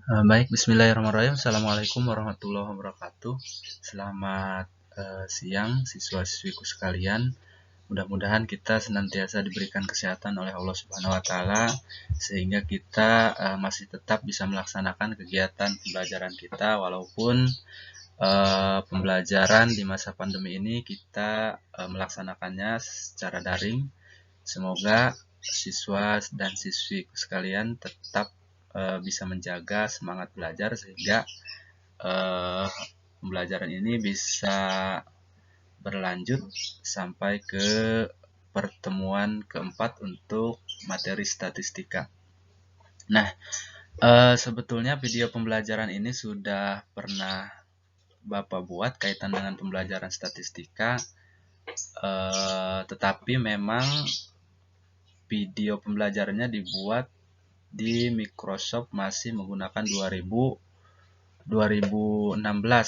Baik, bismillahirrahmanirrahim. Assalamualaikum warahmatullahi wabarakatuh. Selamat siang siswa-siswiku sekalian. Mudah-mudahan kita senantiasa diberikan kesehatan oleh Allah Subhanahu wa taala sehingga kita masih tetap bisa melaksanakan kegiatan pembelajaran kita walaupun pembelajaran di masa pandemi ini kita melaksanakannya secara daring. Semoga siswa dan siswi sekalian tetap bisa menjaga semangat belajar sehingga pembelajaran ini bisa berlanjut sampai ke pertemuan keempat untuk materi statistika. Nah, sebetulnya video pembelajaran ini sudah pernah Bapak buat kaitan dengan pembelajaran statistika, tetapi memang video pembelajarannya dibuat di Microsoft masih menggunakan 2016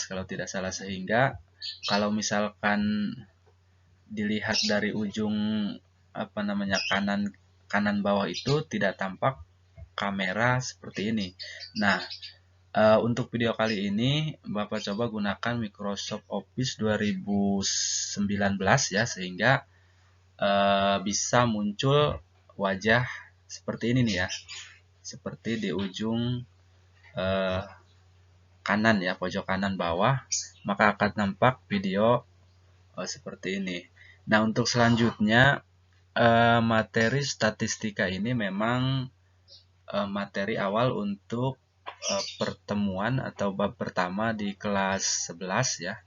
kalau tidak salah, sehingga kalau misalkan dilihat dari ujung kanan bawah itu tidak tampak kamera seperti ini. Nah, untuk video kali ini Bapak coba gunakan Microsoft Office 2019 ya, sehingga bisa muncul wajah seperti ini nih ya, seperti di ujung kanan ya, pojok kanan bawah, maka akan nampak video seperti ini. Nah, untuk selanjutnya materi statistika ini memang materi awal untuk pertemuan atau bab pertama di kelas 11 ya.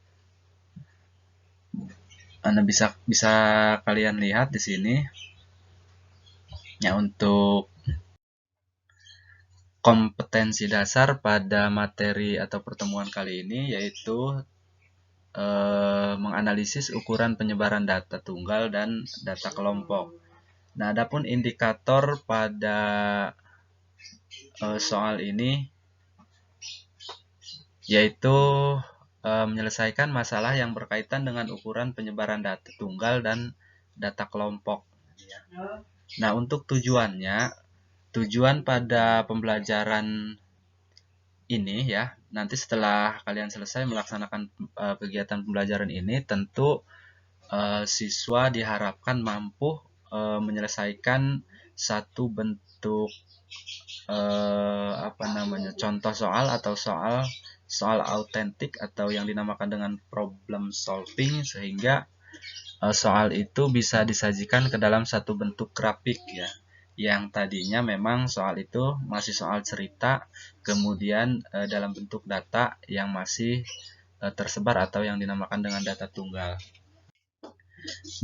Anda bisa kalian lihat di sini. Ya, untuk kompetensi dasar pada materi atau pertemuan kali ini yaitu menganalisis ukuran penyebaran data tunggal dan data kelompok. Nah, adapun indikator pada soal ini yaitu menyelesaikan masalah yang berkaitan dengan ukuran penyebaran data tunggal dan data kelompok. Nah, untuk tujuan pada pembelajaran ini ya, nanti setelah kalian selesai melaksanakan kegiatan pembelajaran ini, tentu siswa diharapkan mampu menyelesaikan satu bentuk contoh soal atau soal autentik atau yang dinamakan dengan problem solving, sehingga soal itu bisa disajikan ke dalam satu bentuk grafik ya, yang tadinya memang soal itu masih soal cerita, kemudian dalam bentuk data yang masih tersebar atau yang dinamakan dengan data tunggal.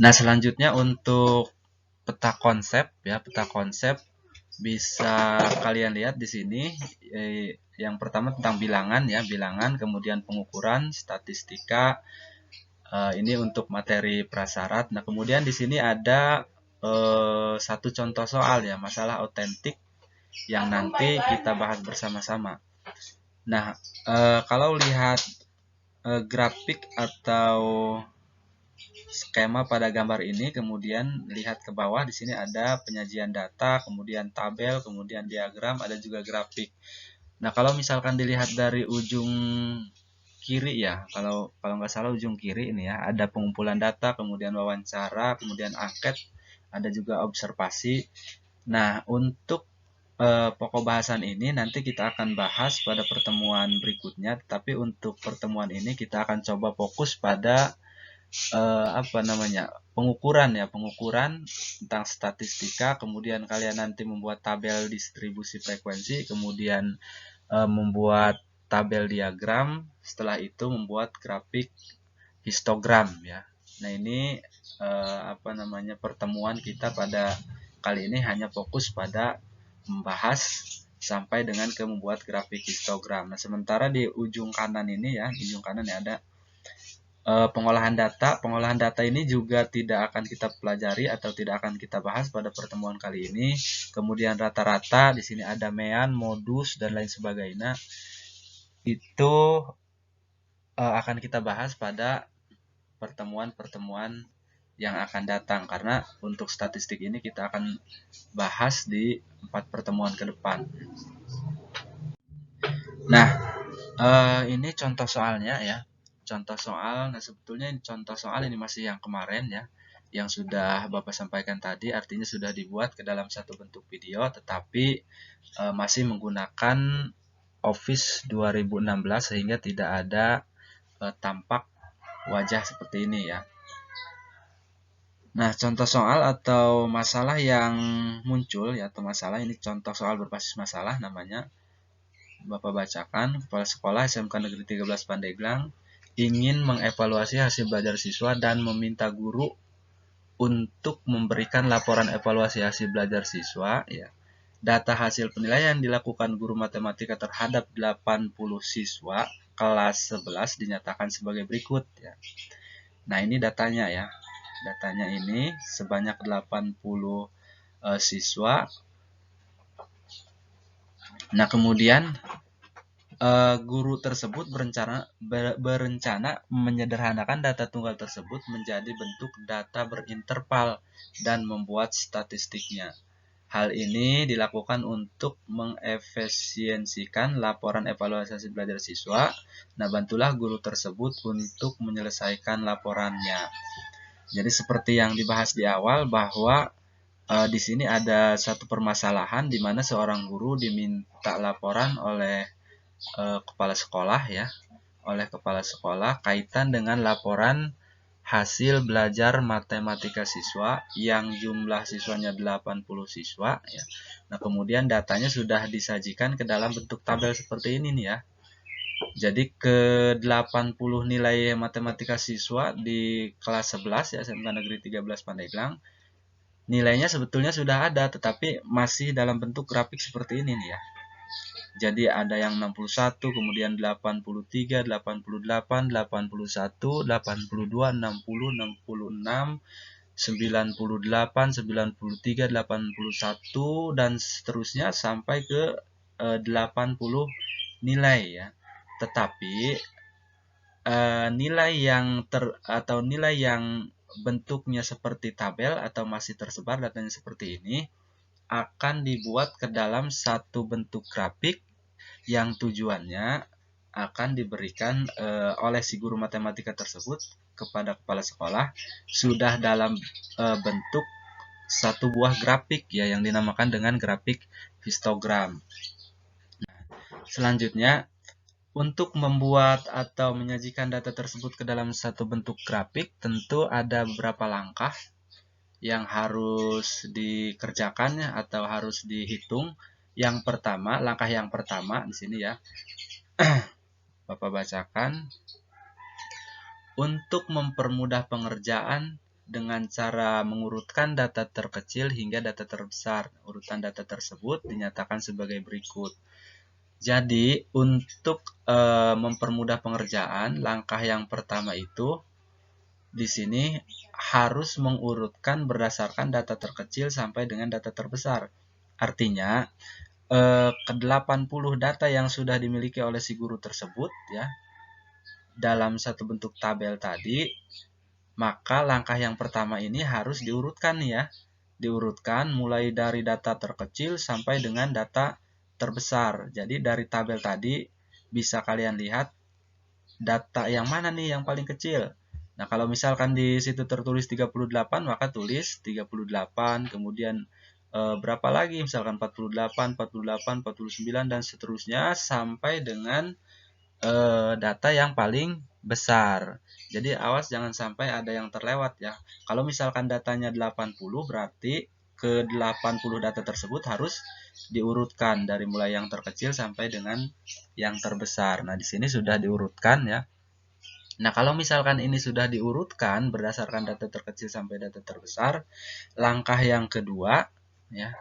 Nah, selanjutnya untuk peta konsep ya, peta konsep bisa kalian lihat di sini. Yang pertama tentang bilangan ya, bilangan, kemudian pengukuran, statistika. Ini untuk materi prasyarat. Nah, kemudian di sini ada satu contoh soal ya, masalah autentik yang nanti kita bahas bersama-sama. Nah, kalau lihat grafik atau skema pada gambar ini, kemudian lihat ke bawah, di sini ada penyajian data, kemudian tabel, kemudian diagram, ada juga grafik. Nah, kalau misalkan dilihat dari ujung kiri ya, kalau nggak salah ujung kiri ini ya, ada pengumpulan data, kemudian wawancara, kemudian angket, ada juga observasi. Nah, untuk pokok bahasan ini nanti kita akan bahas pada pertemuan berikutnya, tapi untuk pertemuan ini kita akan coba fokus pada pengukuran ya, pengukuran tentang statistika, kemudian kalian nanti membuat tabel distribusi frekuensi, kemudian membuat tabel diagram, setelah itu membuat grafik histogram ya. Nah, ini pertemuan kita pada kali ini hanya fokus pada membahas sampai dengan ke membuat grafik histogram. Nah, sementara di ujung kanan ini ya, di ujung kanan ya ada pengolahan data. Pengolahan data ini juga tidak akan kita pelajari atau tidak akan kita bahas pada pertemuan kali ini. Kemudian rata-rata, di sini ada mean, modus, dan lain sebagainya. Itu akan kita bahas pada pertemuan-pertemuan yang akan datang, karena untuk statistik ini kita akan bahas di 4 pertemuan ke depan. Nah, ini contoh soalnya ya. Contoh soal, nah sebetulnya contoh soal ini masih yang kemarin ya, yang sudah Bapak sampaikan tadi, artinya sudah dibuat ke dalam satu bentuk video, tetapi masih menggunakan Office 2016 sehingga tidak ada tampak wajah seperti ini ya. Nah, contoh soal atau masalah yang muncul ya, atau masalah ini contoh soal berbasis masalah namanya. Bapak bacakan, Kepala Sekolah SMK Negeri 13 Pandeglang ingin mengevaluasi hasil belajar siswa dan meminta guru untuk memberikan laporan evaluasi hasil belajar siswa ya. Data hasil penilaian dilakukan guru matematika terhadap 80 siswa kelas 11 dinyatakan sebagai berikut ya. Nah, ini datanya ya. Datanya ini sebanyak 80 siswa. Nah, kemudian guru tersebut berencana menyederhanakan data tunggal tersebut menjadi bentuk data berinterval dan membuat statistiknya. Hal ini dilakukan untuk mengefisiensikan laporan evaluasi hasil belajar siswa. Nah, bantulah guru tersebut untuk menyelesaikan laporannya. Jadi seperti yang dibahas di awal bahwa di sini ada satu permasalahan di mana seorang guru diminta laporan oleh kepala sekolah ya, oleh kepala sekolah kaitan dengan laporan hasil belajar matematika siswa yang jumlah siswanya 80 siswa ya. Nah, kemudian datanya sudah disajikan ke dalam bentuk tabel seperti ini nih ya. Jadi ke 80 nilai matematika siswa di kelas 11 ya SMK Negeri 13 Pandeglang. Nilainya sebetulnya sudah ada tetapi masih dalam bentuk grafik seperti ini nih ya. Jadi ada yang 61, kemudian 83, 88, 81, 82, 60, 66, 98, 93, 81 dan seterusnya sampai ke 80 nilai ya. Tetapi nilai yang atau nilai yang bentuknya seperti tabel atau masih tersebar datanya seperti ini akan dibuat ke dalam satu bentuk grafik yang tujuannya akan diberikan oleh si guru matematika tersebut kepada kepala sekolah sudah dalam bentuk satu buah grafik ya yang dinamakan dengan grafik histogram. Selanjutnya, untuk membuat atau menyajikan data tersebut ke dalam satu bentuk grafik tentu ada beberapa langkah yang harus dikerjakan atau harus dihitung. Yang pertama, langkah yang pertama di sini ya. Bapak bacakan. Untuk mempermudah pengerjaan dengan cara mengurutkan data terkecil hingga data terbesar. Urutan data tersebut dinyatakan sebagai berikut. Jadi, untuk mempermudah pengerjaan, langkah yang pertama itu di sini harus mengurutkan berdasarkan data terkecil sampai dengan data terbesar. Artinya, ke-80 data yang sudah dimiliki oleh si guru tersebut ya dalam satu bentuk tabel tadi, maka langkah yang pertama ini harus diurutkan ya. Diurutkan mulai dari data terkecil sampai dengan data terbesar. Jadi dari tabel tadi bisa kalian lihat data yang mana nih yang paling kecil. Nah, kalau misalkan di situ tertulis 38, maka tulis 38, kemudian berapa lagi? Misalkan 48, 48, 49 dan seterusnya sampai dengan data yang paling besar. Jadi awas jangan sampai ada yang terlewat ya. Kalau misalkan datanya 80 berarti ke 80 data tersebut harus diurutkan dari mulai yang terkecil sampai dengan yang terbesar. Nah, di sini sudah diurutkan ya. Nah, kalau misalkan ini sudah diurutkan berdasarkan data terkecil sampai data terbesar, langkah yang kedua ya.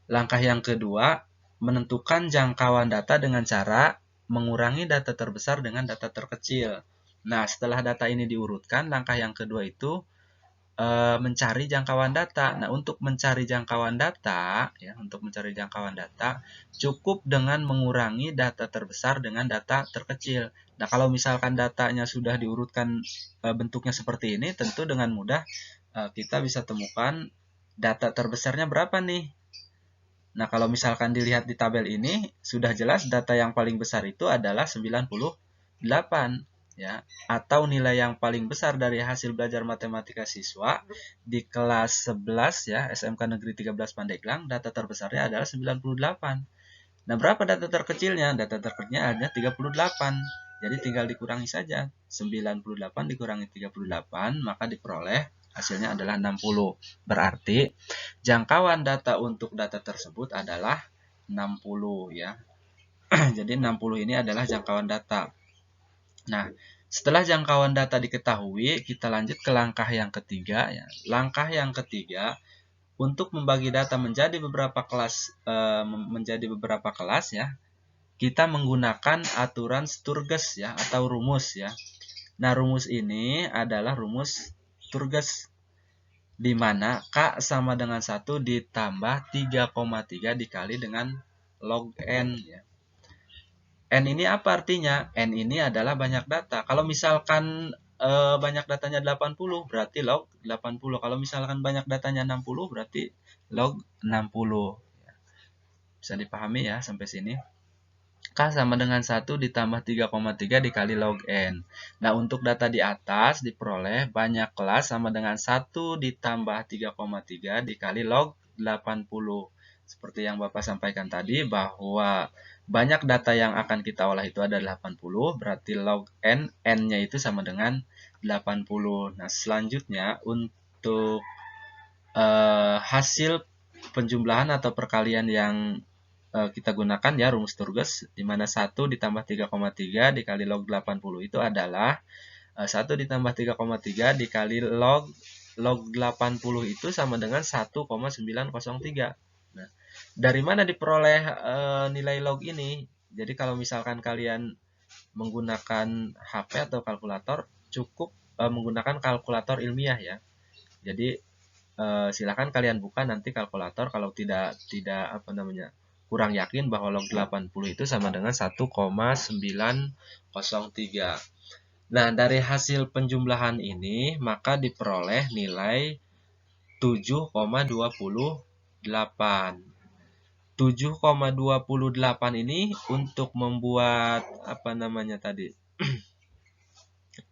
Langkah yang kedua menentukan jangkauan data dengan cara mengurangi data terbesar dengan data terkecil. Nah, setelah data ini diurutkan, langkah yang kedua itu mencari jangkauan data. Nah, untuk mencari jangkauan data, ya, cukup dengan mengurangi data terbesar dengan data terkecil. Nah, kalau misalkan datanya sudah diurutkan bentuknya seperti ini, tentu dengan mudah kita bisa temukan data terbesarnya berapa nih. Nah, kalau misalkan dilihat di tabel ini, sudah jelas data yang paling besar itu adalah 98, ya, atau nilai yang paling besar dari hasil belajar matematika siswa di kelas 11 ya, SMK Negeri 13 Pandeglang, data terbesarnya adalah 98. Nah, berapa data terkecilnya? Data terkecilnya ada 38. Jadi tinggal dikurangi saja. 98 dikurangi 38, maka diperoleh hasilnya adalah 60. Berarti jangkauan data untuk data tersebut adalah 60 ya. Jadi 60 ini adalah jangkauan data. Nah, setelah jangkauan data diketahui, kita lanjut ke langkah yang ketiga ya. Langkah yang ketiga, untuk membagi data menjadi beberapa kelas ya, kita menggunakan aturan Sturges ya, atau rumus ya. Nah, rumus ini adalah rumus Sturges, di mana K sama dengan 1 ditambah 3,3 dikali dengan log N ya. N ini apa artinya? N ini adalah banyak data. Kalau misalkan banyak datanya 80, berarti log 80. Kalau misalkan banyak datanya 60, berarti log 60. Bisa dipahami ya sampai sini. K sama dengan 1 ditambah 3,3 dikali log N. Nah, untuk data di atas diperoleh banyak kelas sama dengan 1 ditambah 3,3 dikali log 80. Seperti yang Bapak sampaikan tadi, bahwa banyak data yang akan kita olah itu ada 80, berarti log N, N-nya itu sama dengan 80. Nah, selanjutnya untuk hasil penjumlahan atau perkalian yang kita gunakan ya rumus Sturges, di mana 1 ditambah 3,3 dikali log 80 itu adalah 1 ditambah 3,3 dikali log 80 itu sama dengan 1,903. Nah, dari mana diperoleh nilai log ini? Jadi kalau misalkan kalian menggunakan HP atau kalkulator, cukup menggunakan kalkulator ilmiah ya. Jadi silakan kalian buka nanti kalkulator kalau tidak kurang yakin bahwa log 80 itu sama dengan 1,903. Nah, dari hasil penjumlahan ini maka diperoleh nilai 7,28. 7,28 ini untuk membuat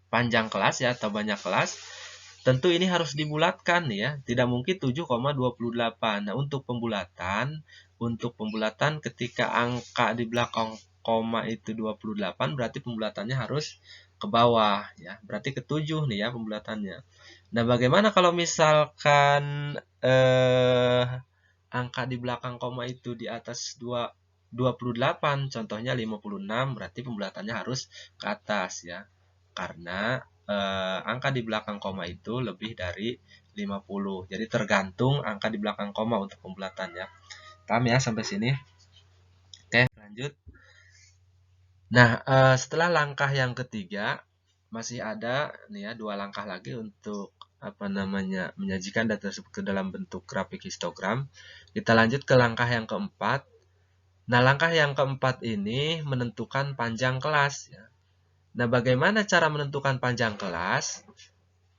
panjang kelas ya, atau banyak kelas, tentu ini harus dibulatkan ya, tidak mungkin 7,28. Nah, untuk pembulatan ketika angka di belakang koma itu 28, berarti pembulatannya harus ke bawah ya, berarti ke 7 nih ya pembulatannya. Nah, bagaimana kalau misalkan angka di belakang koma itu di atas 28, contohnya 56, berarti pembulatannya harus ke atas ya, karena angka di belakang koma itu lebih dari 50. Jadi tergantung angka di belakang koma untuk pembulatan ya. Paham ya sampai sini? Oke, lanjut. Nah, setelah langkah yang ketiga, masih ada nih ya 2 langkah lagi untuk menyajikan data tersebut ke dalam bentuk grafik histogram. Kita lanjut ke langkah yang keempat. Nah, langkah yang keempat ini menentukan panjang kelas ya. Nah, bagaimana cara menentukan panjang kelas?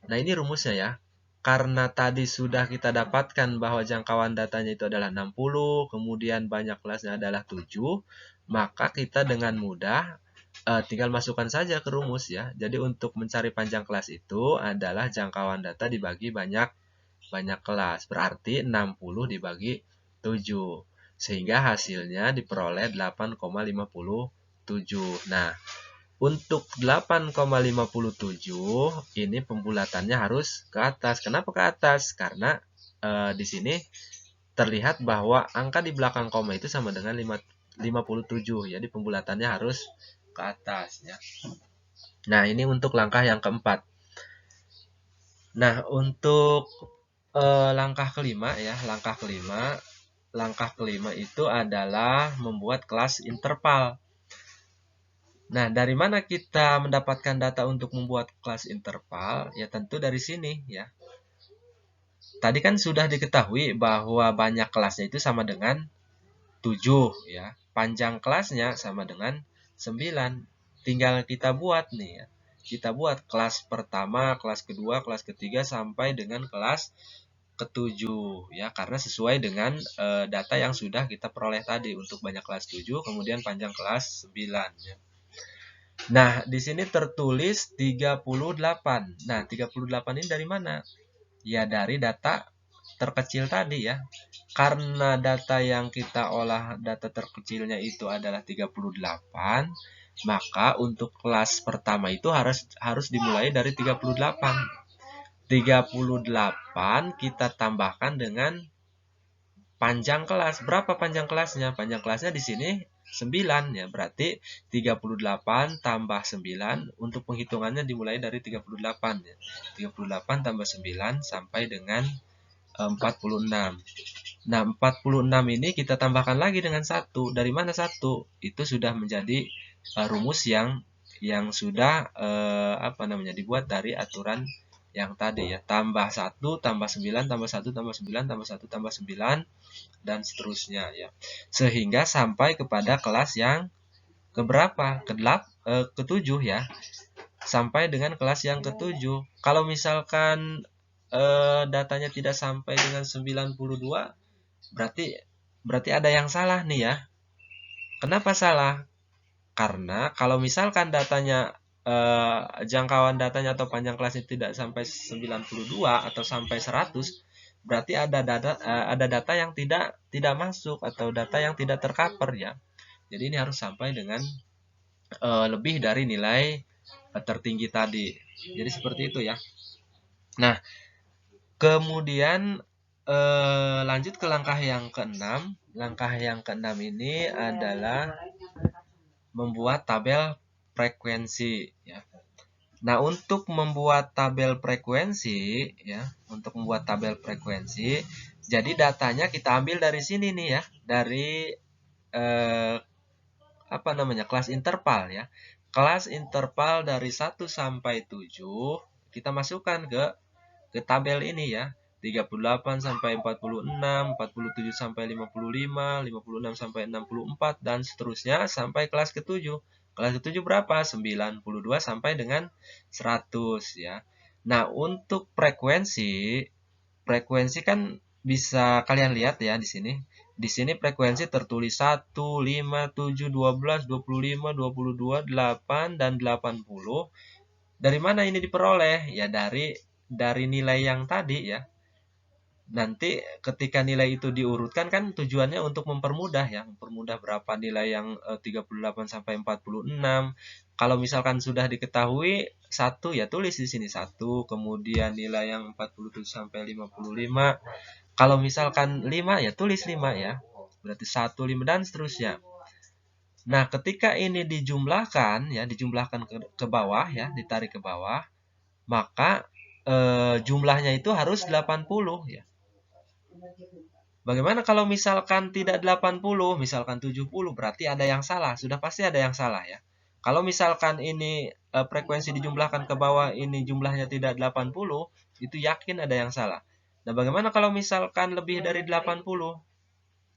Nah, ini rumusnya ya. Karena tadi sudah kita dapatkan bahwa jangkauan datanya itu adalah 60, kemudian banyak kelasnya adalah 7, maka kita dengan mudah tinggal masukkan saja ke rumus ya. Jadi untuk mencari panjang kelas itu adalah jangkauan data dibagi banyak kelas. Berarti 60 dibagi 7. Sehingga hasilnya diperoleh 8,57. Nah, untuk 8,57 ini pembulatannya harus ke atas. Kenapa ke atas? Karena di sini terlihat bahwa angka di belakang koma itu sama dengan 57. Jadi pembulatannya harus ke atas ya. Nah, ini untuk langkah yang keempat. Nah, untuk langkah kelima ya, langkah kelima itu adalah membuat kelas interval. Nah, dari mana kita mendapatkan data untuk membuat kelas interval? Ya tentu dari sini ya. Tadi kan sudah diketahui bahwa banyak kelasnya itu sama dengan 7 ya. Panjang kelasnya sama dengan 9. Tinggal kita buat nih ya. Kita buat kelas pertama, kelas kedua, kelas ketiga sampai dengan kelas ke-7 ya, karena sesuai dengan data yang sudah kita peroleh tadi untuk banyak kelas 7 kemudian panjang kelas 9 ya. Nah, di sini tertulis 38. Nah, 38 ini dari mana? Ya, dari data terkecil tadi ya. Karena data yang kita olah, data terkecilnya itu adalah 38, maka untuk kelas pertama itu harus dimulai dari 38. 38 kita tambahkan dengan panjang kelas. Berapa panjang kelasnya? Panjang kelasnya di sini 9 ya. Berarti 38 tambah 9 untuk penghitungannya dimulai dari 38 ya. 38 tambah 9 sampai dengan 46. Nah, 46 ini kita tambahkan lagi dengan 1. Dari mana 1? Itu sudah menjadi rumus yang sudah dibuat dari aturan yang tadi ya. Tambah 1 tambah 9 tambah 1 tambah 9 tambah 1 tambah 9 dan seterusnya ya. Sehingga sampai kepada kelas yang keberapa? Ke-7 ya. Sampai dengan kelas yang ke-7. Kalau misalkan datanya tidak sampai dengan 92, berarti ada yang salah nih ya. Kenapa salah? Karena kalau misalkan datanya jangkauan datanya atau panjang kelasnya tidak sampai 92 atau sampai 100, berarti ada data yang tidak masuk atau data yang tidak tercover ya. Jadi ini harus sampai dengan lebih dari nilai tertinggi tadi. Jadi seperti itu ya. Nah, kemudian lanjut ke langkah yang keenam. Langkah yang keenam ini adalah membuat tabel frekuensi ya. Nah, untuk membuat tabel frekuensi ya, jadi datanya kita ambil dari sini nih ya, dari kelas interval ya. Kelas interval dari 1 sampai 7 kita masukkan ke tabel ini ya. 38 sampai 46, 47 sampai 55, 56 sampai 64 dan seterusnya sampai kelas ke-7. Kelas ke-7 berapa? 92 sampai dengan 100 ya. Nah, untuk frekuensi kan bisa kalian lihat ya di sini. Di sini frekuensi tertulis 1, 5, 7, 12, 25, 22, 8 dan 80. Dari mana ini diperoleh? Ya dari nilai yang tadi ya. Nanti ketika nilai itu diurutkan kan tujuannya untuk mempermudah ya, mempermudah berapa nilai yang 38 sampai 46. Kalau misalkan sudah diketahui 1 ya tulis di sini 1, kemudian nilai yang 47 sampai 55. Kalau misalkan 5 ya tulis 5 ya. Berarti 1, 5 dan seterusnya. Nah, ketika ini dijumlahkan ya, ke bawah ya, ditarik ke bawah, maka jumlahnya itu harus 80 ya. Bagaimana kalau misalkan tidak 80, misalkan 70, berarti ada yang salah. Sudah pasti ada yang salah ya. Kalau misalkan ini frekuensi dijumlahkan ke bawah, ini jumlahnya tidak 80, itu yakin ada yang salah. Nah, bagaimana kalau misalkan lebih dari 80?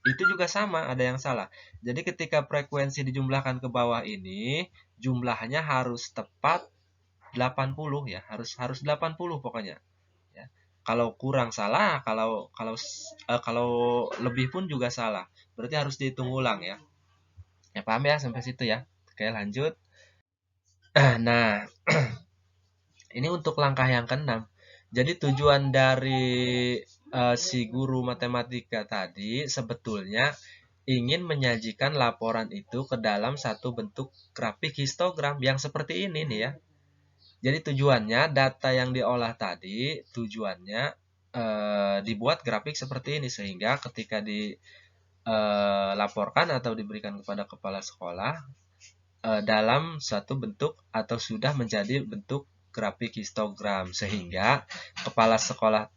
Itu juga sama, ada yang salah. Jadi ketika frekuensi dijumlahkan ke bawah ini, jumlahnya harus tepat 80 ya, harus 80 pokoknya. Kalau kurang salah, kalau lebih pun juga salah. Berarti harus dihitung ulang ya. Ya paham ya sampai situ ya. Oke, lanjut. Nah, ini untuk langkah yang keenam. Jadi tujuan dari si guru matematika tadi sebetulnya ingin menyajikan laporan itu ke dalam satu bentuk grafik histogram yang seperti ini nih ya. Jadi tujuannya data yang diolah tadi tujuannya dibuat grafik seperti ini sehingga ketika dilaporkan atau diberikan kepada kepala sekolah dalam suatu bentuk atau sudah menjadi bentuk grafik histogram sehingga kepala sekolah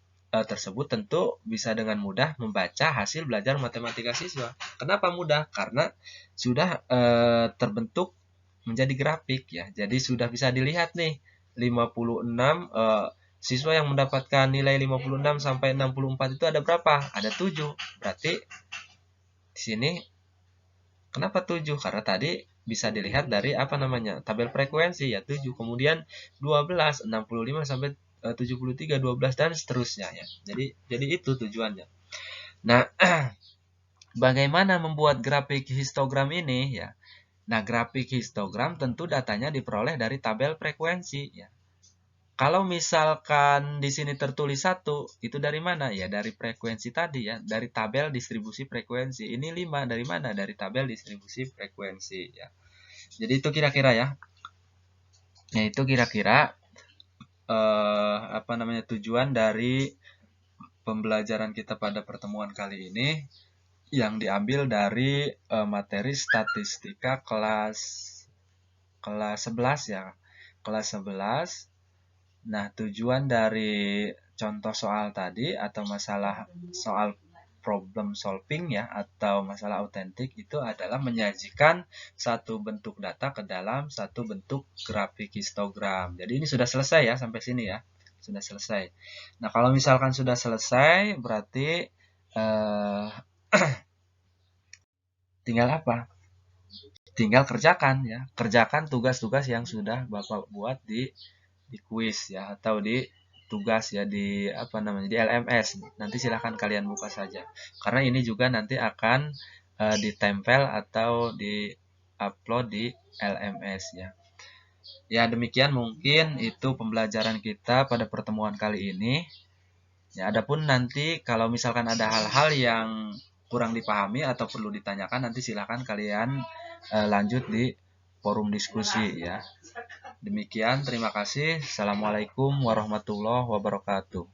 tersebut tentu bisa dengan mudah membaca hasil belajar matematika siswa. Kenapa mudah? Karena sudah terbentuk menjadi grafik ya. Jadi sudah bisa dilihat nih 56 siswa yang mendapatkan nilai 56 sampai 64 itu ada berapa? Ada 7. Berarti di sini kenapa 7? Karena tadi bisa dilihat dari tabel frekuensi ya 7. Kemudian 12 65 sampai 73, 12 dan seterusnya ya. Jadi itu tujuannya. Nah, bagaimana membuat grafik histogram ini ya? Nah, grafik histogram tentu datanya diperoleh dari tabel frekuensi ya. Kalau misalkan di sini tertulis 1, itu dari mana? Ya dari frekuensi tadi ya, dari tabel distribusi frekuensi. Ini 5 dari mana? Dari tabel distribusi frekuensi ya. Jadi itu kira-kira ya. Nah, itu kira-kira tujuan dari pembelajaran kita pada pertemuan kali ini yang diambil dari materi statistika kelas 11 ya. Kelas 11. Nah, tujuan dari contoh soal tadi atau soal problem solving ya atau masalah autentik itu adalah menyajikan satu bentuk data ke dalam satu bentuk grafik histogram. Jadi ini sudah selesai ya sampai sini ya. Sudah selesai. Nah, kalau misalkan sudah selesai berarti tinggal apa? Tinggal kerjakan ya. Kerjakan tugas-tugas yang sudah Bapak buat di kuis ya atau di tugas ya di di LMS. Nanti silahkan kalian buka saja. Karena ini juga nanti akan ditempel atau di upload di LMS ya. Ya demikian mungkin itu pembelajaran kita pada pertemuan kali ini. Ya adapun nanti kalau misalkan ada hal-hal yang kurang dipahami atau perlu ditanyakan nanti silahkan kalian lanjut di forum diskusi ya. Demikian, terima kasih. Assalamualaikum warahmatullahi wabarakatuh.